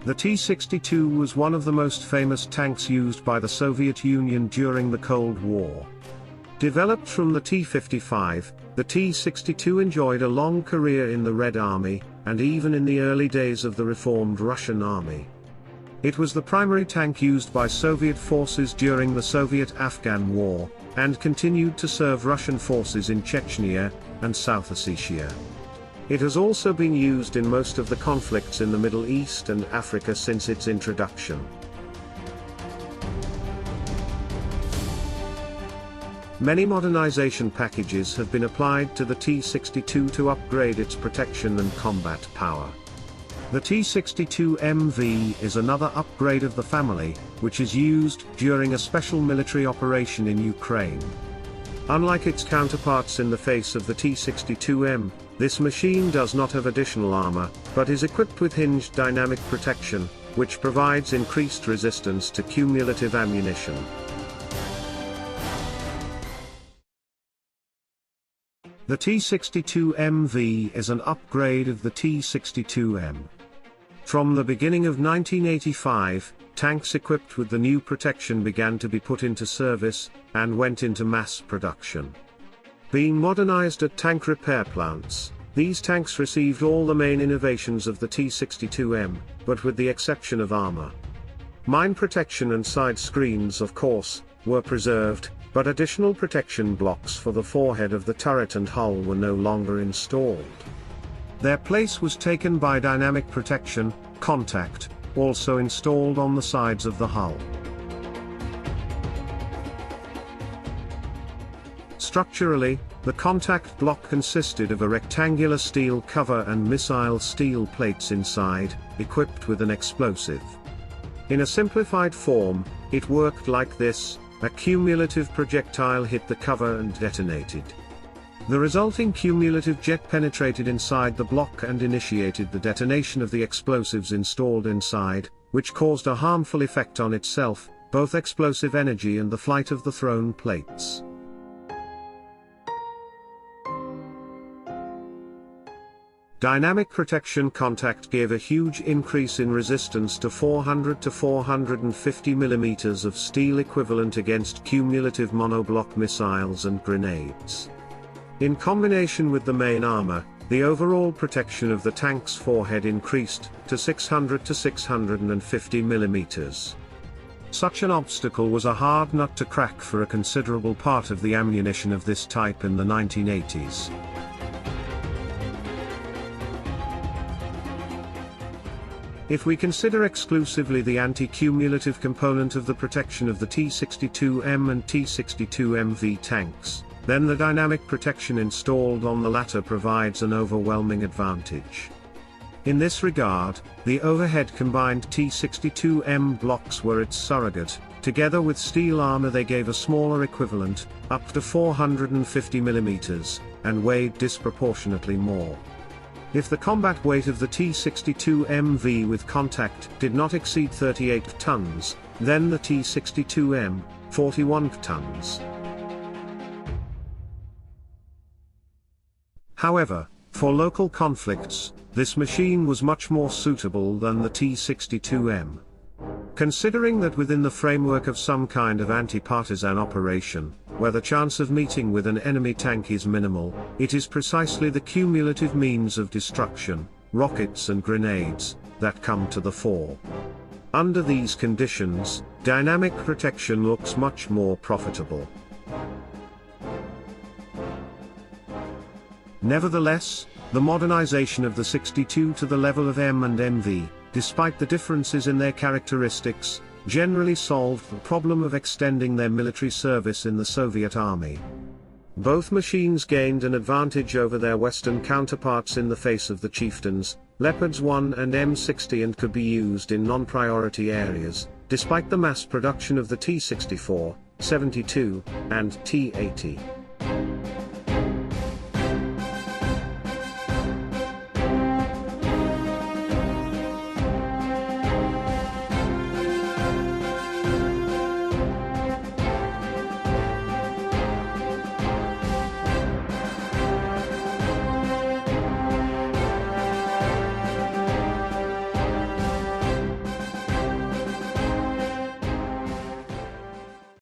The T-62 was one of the most famous tanks used by the Soviet Union during the Cold War. Developed from the T-55, the T-62 enjoyed a long career in the Red Army, and even in the early days of the reformed Russian Army. It was the primary tank used by Soviet forces during the Soviet-Afghan War, and continued to serve Russian forces in Chechnya and South Ossetia. It has also been used in most of the conflicts in the Middle East and Africa since its introduction. Many modernization packages have been applied to the T-62 to upgrade its protection and combat power. The T-62MV is another upgrade of the family, which is used during a special military operation in Ukraine. Unlike its counterparts in the face of the T-62M, this machine does not have additional armor, but is equipped with hinged dynamic protection, which provides increased resistance to cumulative ammunition. The T-62MV is an upgrade of the T-62M. From the beginning of 1985, tanks equipped with the new protection began to be put into service, and went into mass production. Being modernized at tank repair plants, these tanks received all the main innovations of the T-62M, but with the exception of armor. Mine protection and side screens, of course, were preserved, but additional protection blocks for the forehead of the turret and hull were no longer installed. Their place was taken by dynamic protection, contact, also installed on the sides of the hull. Structurally, the contact block consisted of a rectangular steel cover and missile steel plates inside, equipped with an explosive. In a simplified form, it worked like this: a cumulative projectile hit the cover and detonated. The resulting cumulative jet penetrated inside the block and initiated the detonation of the explosives installed inside, which caused a harmful effect on itself, both explosive energy and the flight of the thrown plates. Dynamic protection contact gave a huge increase in resistance to 400 to 450 mm of steel equivalent against cumulative monoblock missiles and grenades. In combination with the main armor, the overall protection of the tank's forehead increased to 600 to 650 mm. Such an obstacle was a hard nut to crack for a considerable part of the ammunition of this type in the 1980s. If we consider exclusively the anti-cumulative component of the protection of the T-62M and T-62MV tanks, then the dynamic protection installed on the latter provides an overwhelming advantage. In this regard, the overhead combined T-62M blocks were its surrogate. Together with steel armor they gave a smaller equivalent, up to 450 mm, and weighed disproportionately more. If the combat weight of the T-62MV with contact did not exceed 38 tons, then the T-62M, 41 tons. However, for local conflicts, this machine was much more suitable than the T-62M. Considering that within the framework of some kind of anti-partisan operation, where the chance of meeting with an enemy tank is minimal, it is precisely the cumulative means of destruction, rockets and grenades, that come to the fore. Under these conditions, dynamic protection looks much more profitable. Nevertheless, the modernization of the 62 to the level of M and MV, despite the differences in their characteristics, generally solved the problem of extending their military service in the Soviet Army. Both machines gained an advantage over their Western counterparts in the face of the Chieftains, Leopards 1 and M60, and could be used in non-priority areas, despite the mass production of the T-64, 72, and T-80.